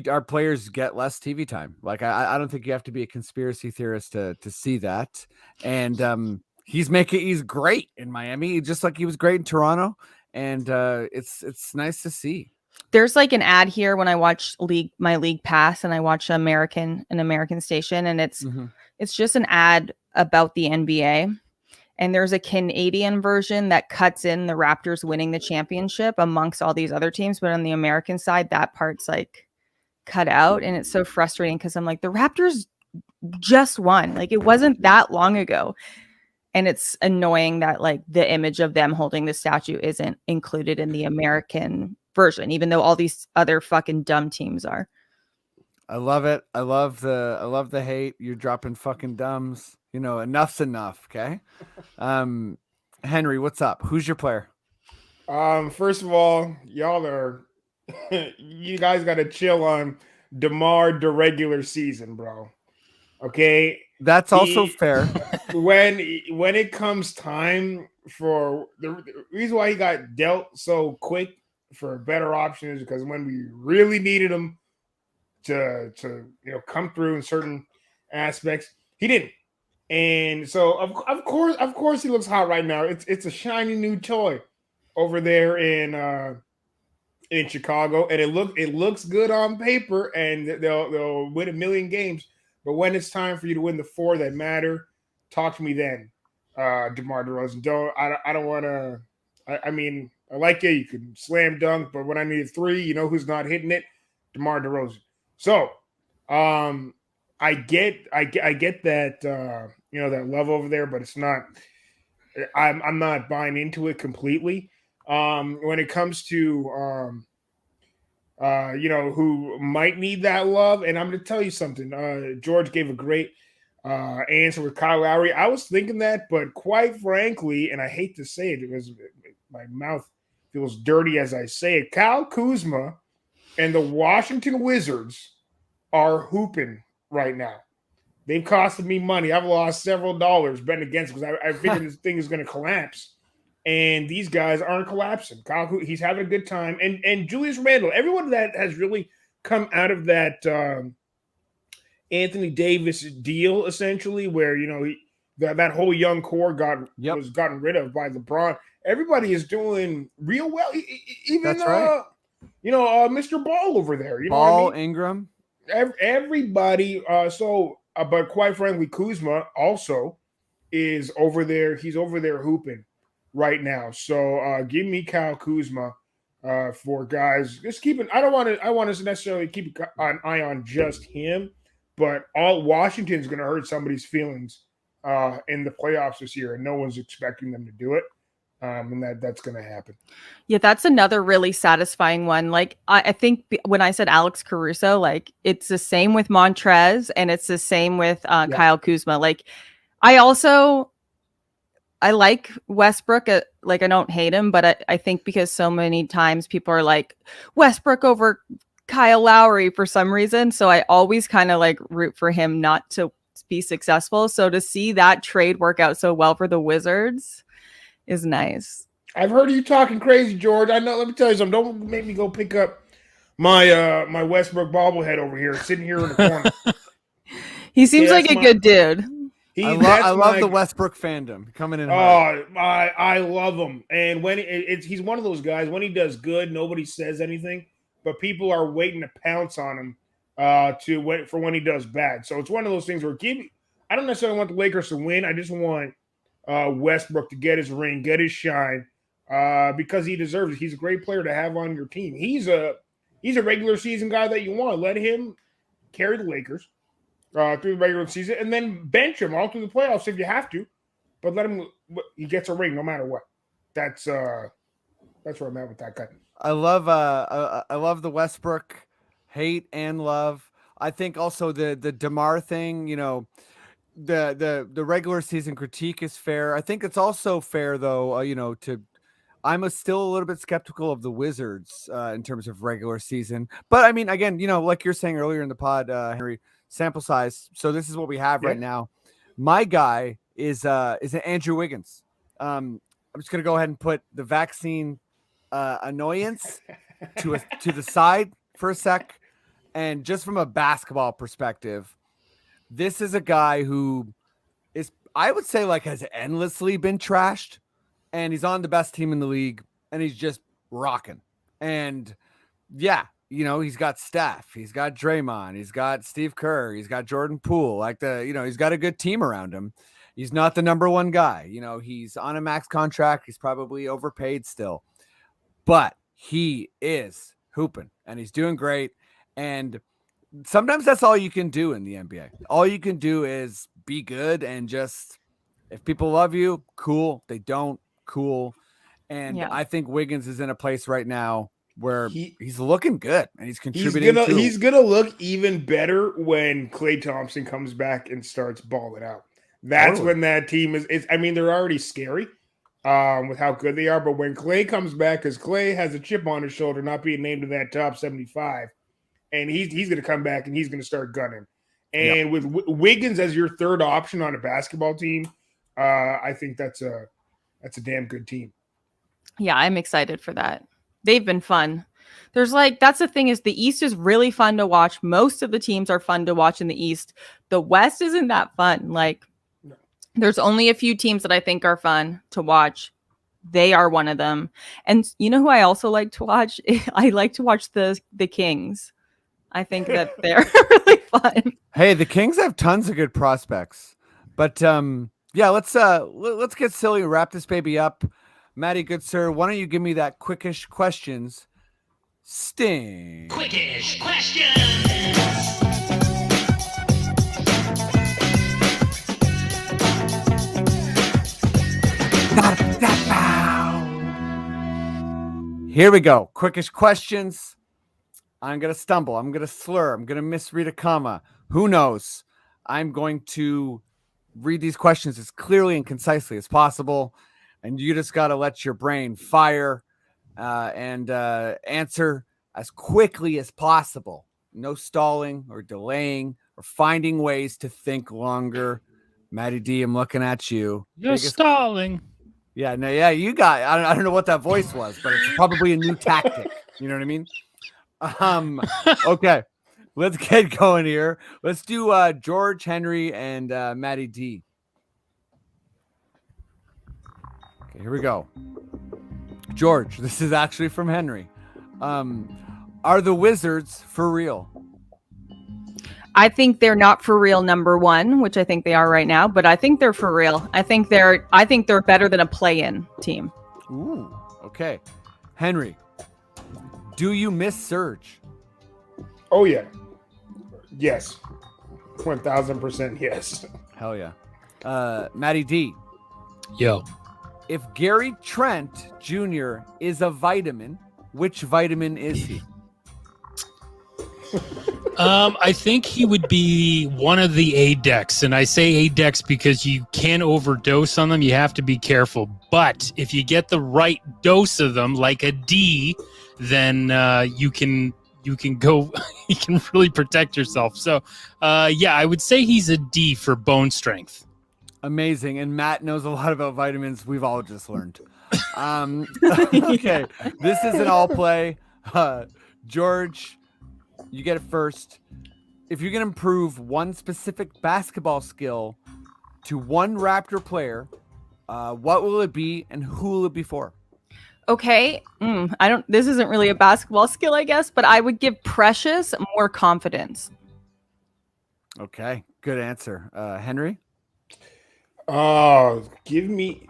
our players get less TV time. Like, I don't think you have to be a conspiracy theorist to see that. And he's great in Miami, just like he was great in Toronto. And it's nice to see. There's like an ad here when I watch my league pass and I watch an American station, and it's just an ad about the NBA. And there's a Canadian version that cuts in the Raptors winning the championship amongst all these other teams. But on the American side, that part's like cut out. And it's so frustrating because I'm like, the Raptors just won. Like, it wasn't that long ago. And it's annoying that like the image of them holding the statue isn't included in the American version, even though all these other fucking dumb teams are. I love it. I love the hate. You're dropping fucking dumbs. Enough's enough. Okay. Henry, what's up? Who's your player? First of all, you guys got to chill on DeMar the regular season, bro. Okay. That's also fair. When it comes time for the reason why he got dealt so quick for a better option is because when we really needed him to come through in certain aspects, he didn't. And so of course he looks hot right now. It's a shiny new toy over there in Chicago, and it looks good on paper, and they'll win 1 million games. But when it's time for you to win the 4 that matter, talk to me then, DeMar DeRozan. I don't want to. I mean, I like it. You can slam dunk, but when I need a 3, who's not hitting it? DeMar DeRozan. So, I get that that love over there, but it's not. I'm not buying into it completely. When it comes to who might need that love, and I'm going to tell you something. George gave a great answer with Kyle Lowry. I was thinking that, but quite frankly, and I hate to say it because my mouth feels dirty as I say it, Kyle Kuzma and the Washington Wizards are hooping right now. They've costed me money. I've lost several dollars betting against because I figured this thing is going to collapse. And these guys aren't collapsing. Kyle, he's having a good time. And Julius Randle, everyone that has really come out of that Anthony Davis deal, essentially, where, that whole young core was gotten rid of by LeBron. Everybody is doing real well. Even, right. Mr. Ball over there. Ball, Ingram. Everybody. But quite frankly, Kuzma also is over there. He's over there hooping right now. So give me Kyle Kuzma for guys. Just keeping. I want to necessarily keep an eye on just him, but all Washington's going to hurt somebody's feelings in the playoffs this year, and no one's expecting them to do it. And that's going to happen. Yeah, that's another really satisfying one. Like, I think when I said Alex Caruso, like, it's the same with Montrez and it's the same with Kyle Kuzma. Like, I like Westbrook. Like, I don't hate him, but I think because so many times people are like Westbrook over Kyle Lowry for some reason. So I always kind of like root for him not to be successful. So to see that trade work out so well for the Wizards is nice. I've heard you talking crazy, George. I know. Let me tell you something. Don't make me go pick up my my Westbrook bobblehead over here, sitting here in the corner. He seems like a good dude. I love the Westbrook fandom coming in. I love him, and when he's one of those guys. When he does good, nobody says anything, but people are waiting to pounce on him to wait for when he does bad. So it's one of those things where I don't necessarily want the Lakers to win. I just want Westbrook to get his ring, get his shine, because he deserves it. He's a great player to have on your team. He's a regular season guy that you want. Let him carry the Lakers through the regular season, and then bench him all through the playoffs if you have to. But let him. He gets a ring no matter what. That's where I'm at with that guy. I love the Westbrook hate and love. I think also the DeMar thing. You know, the regular season critique is fair. I think it's also fair though. I'm still a little bit skeptical of the Wizards in terms of regular season. But I mean, again, like you're saying earlier in the pod, Henry, sample size. So this is what we have right now. My guy is Andrew Wiggins. I'm just gonna go ahead and put the vaccine annoyance to the side for a sec, and just from a basketball perspective, this is a guy who is, I would say, like, has endlessly been trashed, and he's on the best team in the league, and he's just rocking. And yeah, he's got Steph, he's got Draymond, he's got Steve Kerr, he's got Jordan Poole. He's got a good team around him. He's not the number one guy. He's on a max contract. He's probably overpaid still, but he is hooping and he's doing great. And sometimes that's all you can do in the NBA. All you can do is be good, and just, if people love you, cool. They don't, cool. And I think Wiggins is in a place right now where he's looking good and he's contributing. He's gonna look even better when Klay Thompson comes back and starts balling out. That's when that team is. I mean, they're already scary with how good they are, but when Klay comes back, because Klay has a chip on his shoulder, not being named to that top 75, and he's going to come back and he's going to start gunning. And with Wiggins as your third option on a basketball team, I think that's a damn good team. Yeah, I'm excited for that. They've been fun. That's the thing, is the East is really fun to watch. Most of the teams are fun to watch in the East. The West isn't that fun. There's only a few teams that I think are fun to watch. They are one of them. And you know who I also like to watch? I like to watch the Kings. I think that they're really fun. Hey, the Kings have tons of good prospects. But let's get silly and wrap this baby up. Maddie, good sir, why don't you give me that quickish questions sting? Quickish questions. Here we go. Quickish questions. I'm going to stumble. I'm going to slur. I'm going to misread a comma. Who knows? I'm going to read these questions as clearly and concisely as possible. And you just got to let your brain fire and answer as quickly as possible. No stalling or delaying or finding ways to think longer. Matty D, I'm looking at you. You're stalling. Yeah, no, yeah, you got. I don't know what that voice was, but it's probably a new tactic. You know what I mean? Okay, let's get going here. Let's do George, Henry, and Matty D. Okay, here we go. George, this is actually from Henry. Are the Wizards for real? I think they're not for real, number one, which I think they are right now, but I think they're for real. I think they're better than a play-in team. Ooh, okay. Henry, do you miss Serge? Oh yeah. Yes. 1000% yes. Hell yeah. Matty D. Yo. If Gary Trent Jr. is a vitamin, which vitamin is he? I think he would be one of the A-decks, and I say A-decks because you can overdose on them. You have to be careful. But if you get the right dose of them, like a D, then you can go. You can really protect yourself. So, I would say he's a D for bone strength. Amazing. And Matt knows a lot about vitamins. We've all just learned. Okay, this is an all play. George, you get it first. If you can improve one specific basketball skill to one Raptor player, what will it be and who will it be for? Okay. This isn't really a basketball skill, I guess, but I would give Precious more confidence. Okay, good answer. Henry? Oh, give me.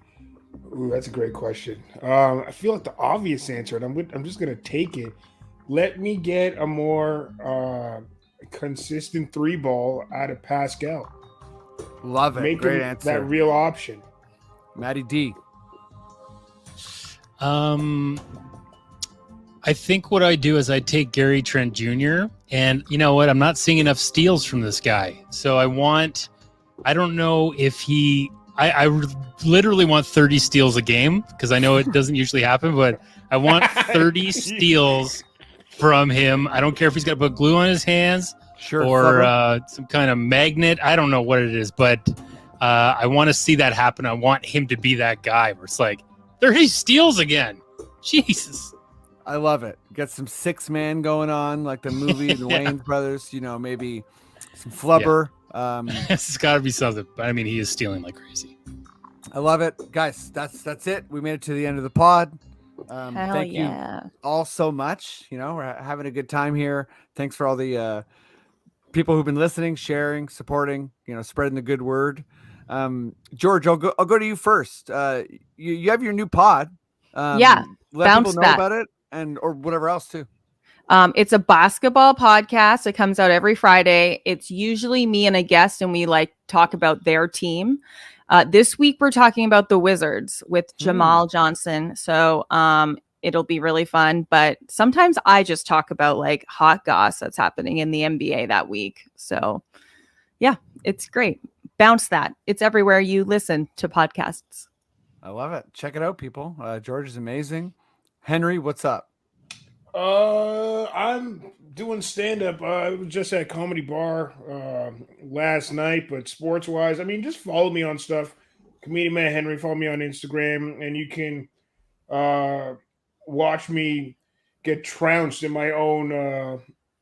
Ooh, that's a great question. I feel like the obvious answer, and I'm just gonna take it. Let me get a more consistent 3-ball out of Pascal. Love it. Make Great him answer. that real option. Matty D. I think what I do is I take Gary Trent Jr. and you know what? I'm not seeing enough steals from this guy. So I don't know if I literally want 30 steals a game because I know it doesn't usually happen, but I want 30 steals from him. I don't care if he's got to put glue on his hands or some kind of magnet. I don't know what it is, but I want to see that happen. I want him to be that guy where it's like 30 steals again. Jesus. I love it. Get some 6-man going on like the movie, the Wayans brothers, maybe some flubber. It's got to be something. But I mean, he is stealing like crazy. I love it. Guys, that's it. We made it to the end of the pod. Thank you all so much. We're having a good time here. Thanks for all the people who've been listening, sharing, supporting, spreading the good word. George, I'll go to you first. You have your new pod. Let Bounce people know Back. about it or whatever else too. It's a basketball podcast. It comes out every Friday. It's usually me and a guest, and we talk about their team. This week we're talking about the Wizards with Jamal Johnson. So it'll be really fun. But sometimes I just talk about hot goss that's happening in the NBA that week. So yeah, it's great. Bounce That. It's everywhere you listen to podcasts. I love it. Check it out, people. George is amazing. Henry, what's up? I'm doing stand-up. I was just at Comedy Bar last night, but sports-wise, just follow me on stuff. Comedian Man Henry, follow me on Instagram, and you can watch me get trounced in my own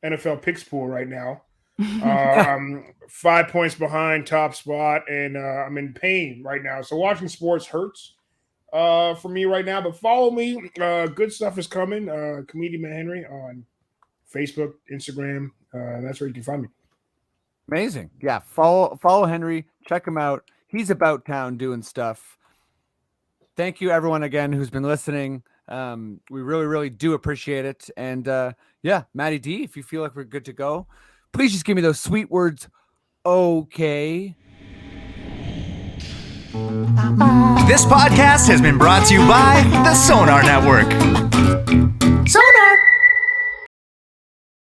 NFL picks pool right now. I'm 5 points behind top spot, and I'm in pain right now. So watching sports hurts for me right now, but follow me. Good stuff is coming. Comedian Man Henry on Facebook, Instagram. That's where you can find me. Amazing. Yeah. Follow Henry. Check him out. He's about town doing stuff. Thank you everyone again who's been listening. We really, really do appreciate it. And Matty D, if you feel like we're good to go, please just give me those sweet words. Okay. This podcast has been brought to you by the Sonar Network.